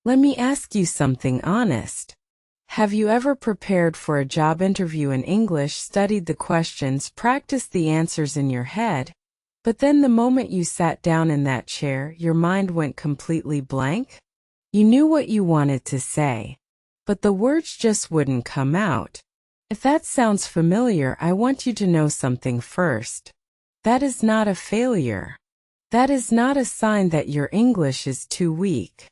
Let me ask you something honest. Have you ever prepared for a job interview in English, studied the questions, practiced the answers in your head, but then the moment you sat down in that chair, your mind went completely blank? You knew what you wanted to say, but the words just wouldn't come out. If that sounds familiar, I want you to know something first. That is not a failure. That is not a sign that your English is too weak.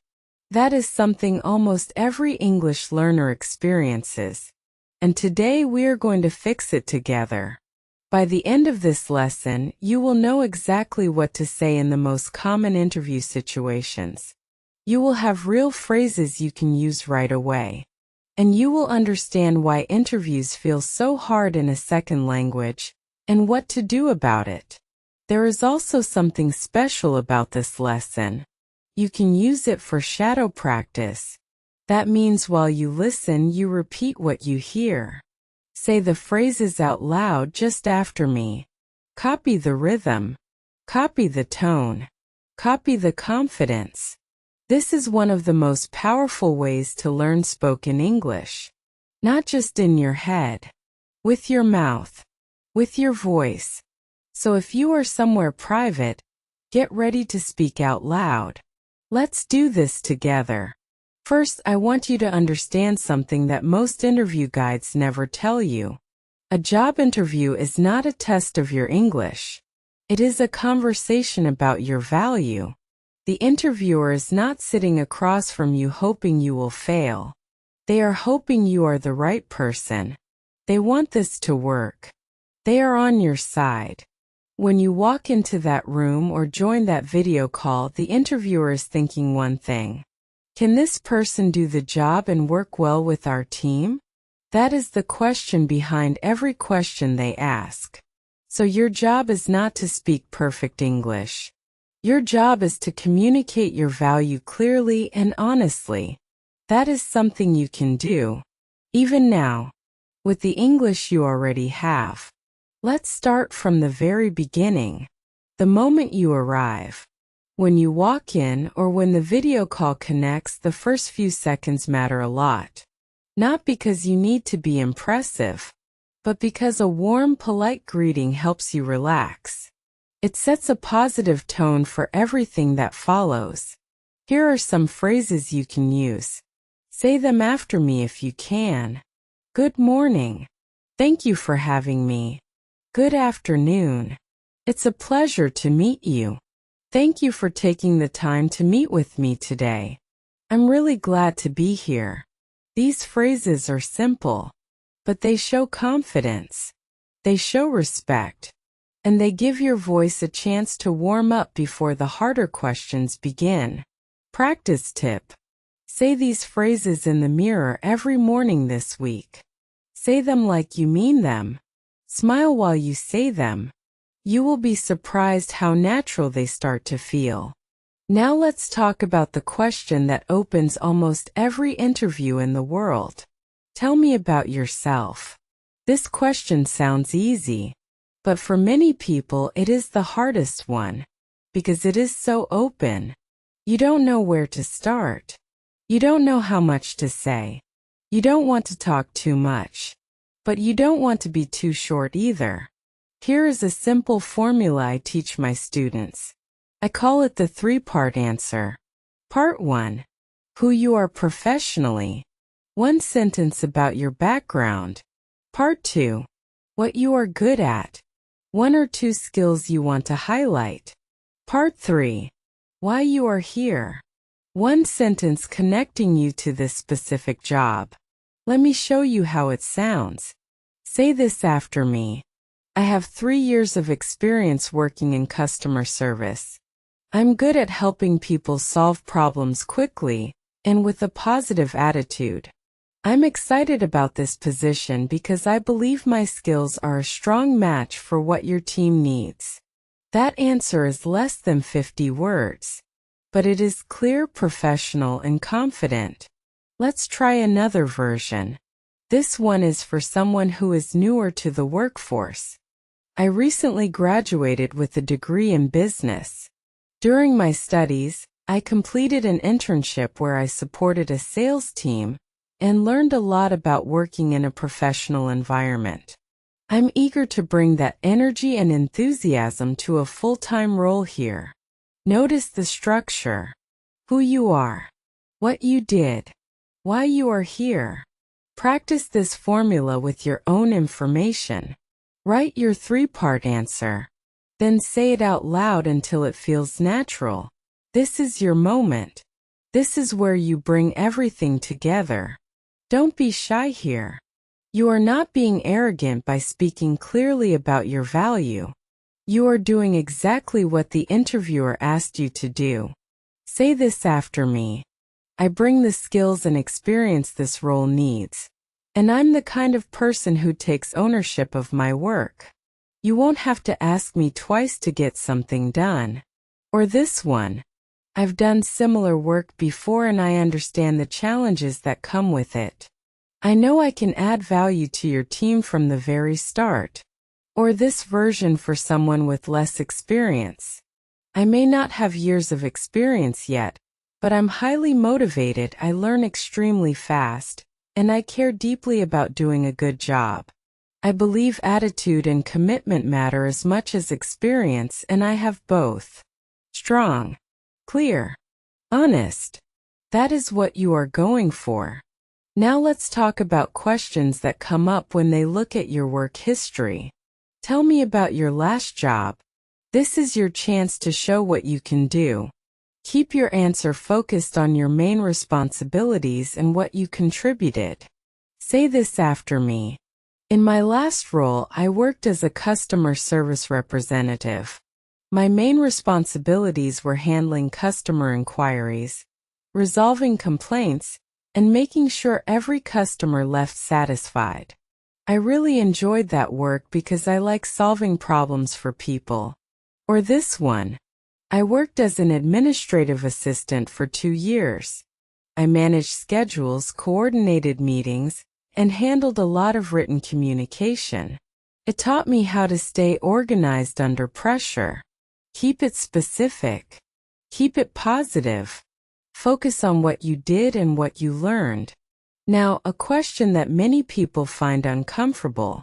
That is something almost every English learner experiences. And today we are going to fix it together. By the end of this lesson, you will know exactly what to say in the most common interview situations. You will have real phrases you can use right away. And you will understand why interviews feel so hard in a second language, and what to do about it. There is also something special about this lesson. You can use it for shadow practice. That means while you listen, you repeat what you hear. Say the phrases out loud just after me. Copy the rhythm. Copy the tone. Copy the confidence. This is one of the most powerful ways to learn spoken English. Not just in your head. With your mouth. With your voice. So if you are somewhere private, get ready to speak out loud. Let's do this together. First, I want you to understand something that most interview guides never tell you. A job interview is not a test of your English. It is a conversation about your value. The interviewer is not sitting across from you hoping you will fail. They are hoping you are the right person. They want this to work. They are on your side. When you walk into that room or join that video call, the interviewer is thinking one thing. Can this person do the job and work well with our team? That is the question behind every question they ask. So your job is not to speak perfect English. Your job is to communicate your value clearly and honestly. That is something you can do, even now, with the English you already have. Let's start from the very beginning, the moment you arrive. When you walk in or when the video call connects, the first few seconds matter a lot. Not because you need to be impressive, but because a warm, polite greeting helps you relax. It sets a positive tone for everything that follows. Here are some phrases you can use. Say them after me if you can. Good morning. Thank you for having me. Good afternoon. It's a pleasure to meet you. Thank you for taking the time to meet with me today. I'm really glad to be here. These phrases are simple, but they show confidence. They show respect. And they give your voice a chance to warm up before the harder questions begin. Practice tip. Say these phrases in the mirror every morning this week. Say them like you mean them. Smile while you say them. You will be surprised how natural they start to feel. Now let's talk about the question that opens almost every interview in the world. Tell me about yourself. This question sounds easy, but for many people it is the hardest one, because it is so open. You don't know where to start. You don't know how much to say. You don't want to talk too much. But you don't want to be too short either. Here is a simple formula I teach my students. I call it the three-part answer. Part 1. Who you are professionally. One sentence about your background. Part 2. What you are good at. One or two skills you want to highlight. Part 3. Why you are here. One sentence connecting you to this specific job. Let me show you how it sounds. Say this after me. I have 3 years of experience working in customer service. I'm good at helping people solve problems quickly and with a positive attitude. I'm excited about this position because I believe my skills are a strong match for what your team needs. That answer is less than 50 words, but it is clear, professional, and confident. Let's try another version. This one is for someone who is newer to the workforce. I recently graduated with a degree in business. During my studies, I completed an internship where I supported a sales team and learned a lot about working in a professional environment. I'm eager to bring that energy and enthusiasm to a full-time role here. Notice the structure. Who you are. What you did. Why you are here. Practice this formula with your own information. Write your three-part answer. Then say it out loud until it feels natural. This is your moment. This is where you bring everything together. Don't be shy here. You are not being arrogant by speaking clearly about your value. You are doing exactly what the interviewer asked you to do. Say this after me. I bring the skills and experience this role needs. And I'm the kind of person who takes ownership of my work. You won't have to ask me twice to get something done. Or this one. I've done similar work before and I understand the challenges that come with it. I know I can add value to your team from the very start. Or this version for someone with less experience. I may not have years of experience yet, but I'm highly motivated, I learn extremely fast, and I care deeply about doing a good job. I believe attitude and commitment matter as much as experience, and I have both. Strong. Clear. Honest. That is what you are going for. Now let's talk about questions that come up when they look at your work history. Tell me about your last job. This is your chance to show what you can do. Keep your answer focused on your main responsibilities and what you contributed. Say this after me. In my last role, I worked as a customer service representative. My main responsibilities were handling customer inquiries, resolving complaints, and making sure every customer left satisfied. I really enjoyed that work because I like solving problems for people. Or this one. I worked as an administrative assistant for 2 years. I managed schedules, coordinated meetings, and handled a lot of written communication. It taught me how to stay organized under pressure. Keep it specific. Keep it positive. Focus on what you did and what you learned. Now, a question that many people find uncomfortable.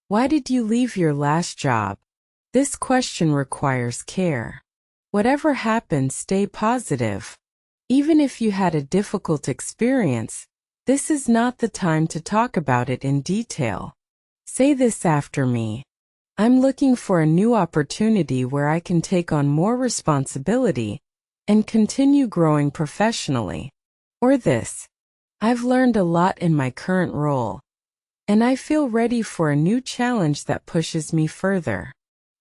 Why did you leave your last job? This question requires care. Whatever happened, stay positive. Even if you had a difficult experience, this is not the time to talk about it in detail. Say this after me. I'm looking for a new opportunity where I can take on more responsibility and continue growing professionally. Or this. I've learned a lot in my current role, and I feel ready for a new challenge that pushes me further.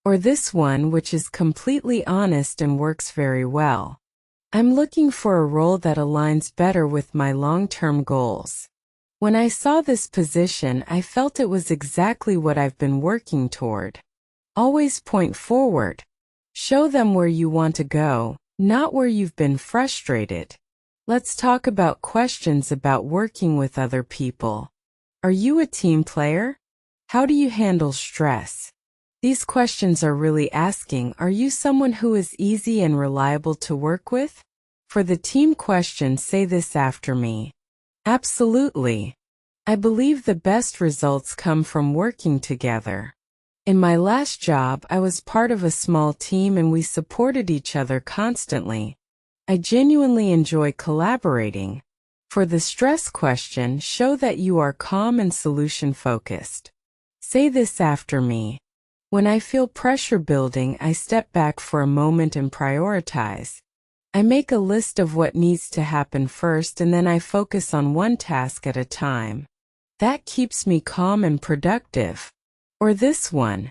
Or this one, which is completely honest and works very well. I'm looking for a role that aligns better with my long-term goals. When I saw this position, I felt it was exactly what I've been working toward. Always point forward. Show them where you want to go, not where you've been frustrated. Let's talk about questions about working with other people. Are you a team player? How do you handle stress? These questions are really asking, are you someone who is easy and reliable to work with? For the team question, say this after me. Absolutely. I believe the best results come from working together. In my last job, I was part of a small team and we supported each other constantly. I genuinely enjoy collaborating. For the stress question, show that you are calm and solution-focused. Say this after me. When I feel pressure building, I step back for a moment and prioritize. I make a list of what needs to happen first and then I focus on one task at a time. That keeps me calm and productive. Or this one.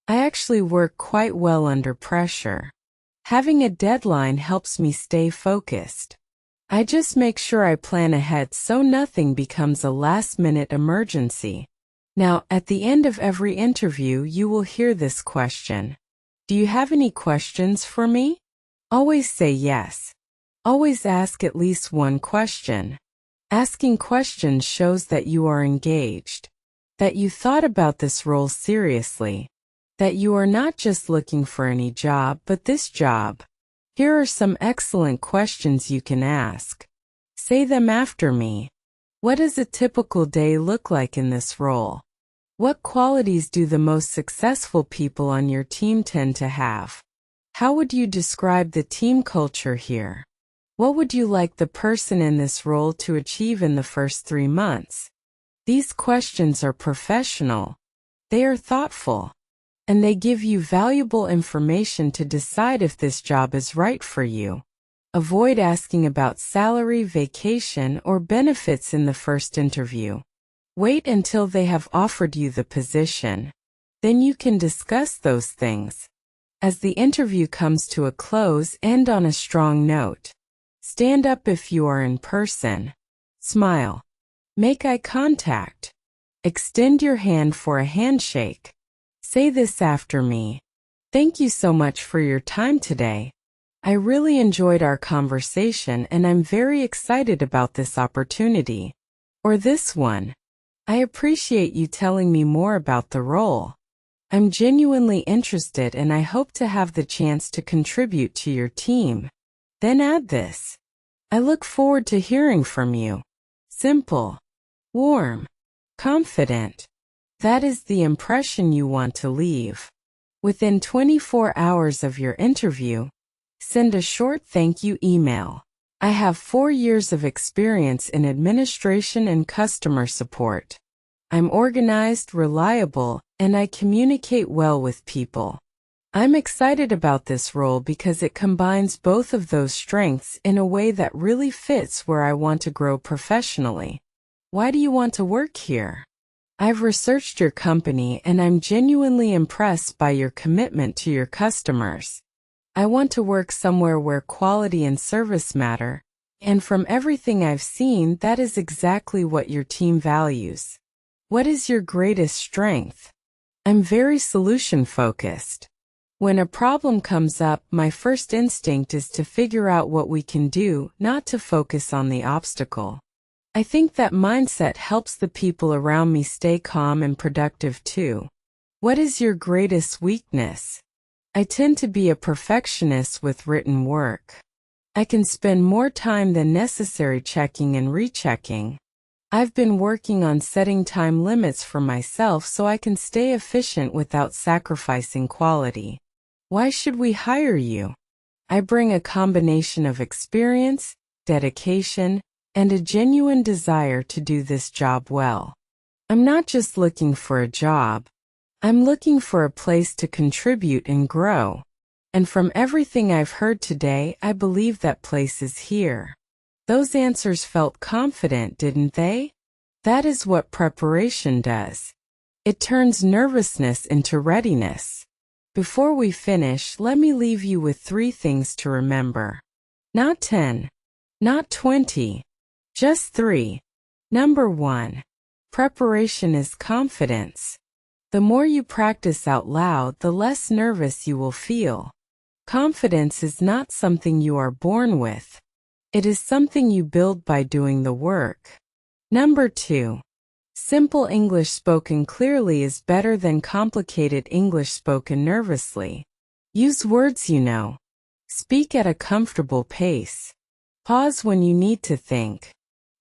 I actually work quite well under pressure. Having a deadline helps me stay focused. I just make sure I plan ahead so nothing becomes a last-minute emergency. Now, at the end of every interview, you will hear this question. Do you have any questions for me? Always say yes. Always ask at least one question. Asking questions shows that you are engaged, that you thought about this role seriously, that you are not just looking for any job, but this job. Here are some excellent questions you can ask. Say them after me. What does a typical day look like in this role? What qualities do the most successful people on your team tend to have? How would you describe the team culture here? What would you like the person in this role to achieve in the first 3 months? These questions are professional. They are thoughtful. And they give you valuable information to decide if this job is right for you. Avoid asking about salary, vacation, or benefits in the first interview. Wait until they have offered you the position. Then you can discuss those things. As the interview comes to a close, end on a strong note. Stand up if you are in person. Smile. Make eye contact. Extend your hand for a handshake. Say this after me. Thank you so much for your time today. I really enjoyed our conversation and I'm very excited about this opportunity. Or this one. I appreciate you telling me more about the role. I'm genuinely interested and I hope to have the chance to contribute to your team. Then add this. I look forward to hearing from you. Simple. Warm. Confident. That is the impression you want to leave. Within 24 hours of your interview, send a short thank you email. I have 4 years of experience in administration and customer support. I'm organized, reliable, and I communicate well with people. I'm excited about this role because it combines both of those strengths in a way that really fits where I want to grow professionally. Why do you want to work here? I've researched your company and I'm genuinely impressed by your commitment to your customers. I want to work somewhere where quality and service matter, and from everything I've seen, that is exactly what your team values. What is your greatest strength? I'm very solution-focused. When a problem comes up, my first instinct is to figure out what we can do, not to focus on the obstacle. I think that mindset helps the people around me stay calm and productive too. What is your greatest weakness? I tend to be a perfectionist with written work. I can spend more time than necessary checking and rechecking. I've been working on setting time limits for myself so I can stay efficient without sacrificing quality. Why should we hire you? I bring a combination of experience, dedication, and a genuine desire to do this job well. I'm not just looking for a job. I'm looking for a place to contribute and grow. And from everything I've heard today, I believe that place is here. Those answers felt confident, didn't they? That is what preparation does. It turns nervousness into readiness. Before we finish, let me leave you with 3 things to remember. Not 10. Not 20. Just 3. Number 1. Preparation is confidence. The more you practice out loud, the less nervous you will feel. Confidence is not something you are born with. It is something you build by doing the work. Number 2. Simple English spoken clearly is better than complicated English spoken nervously. Use words you know. Speak at a comfortable pace. Pause when you need to think.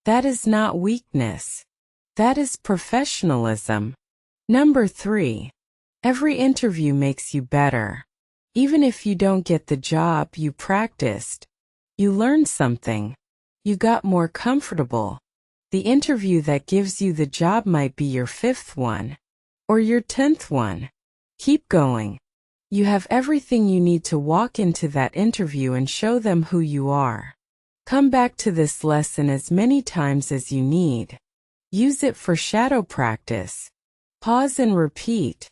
That is not weakness. That is professionalism. Number 3. Every interview makes you better. Even if you don't get the job, you practiced. You learned something. You got more comfortable. The interview that gives you the job might be your 5th one. Or your 10th one. Keep going. You have everything you need to walk into that interview and show them who you are. Come back to this lesson as many times as you need. Use it for shadow practice. Pause and repeat.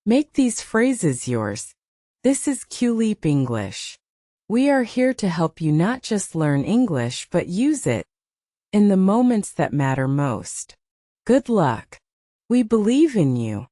Make these phrases yours. This is QLeap English. We are here to help you not just learn English but use it in the moments that matter most. Good luck. We believe in you.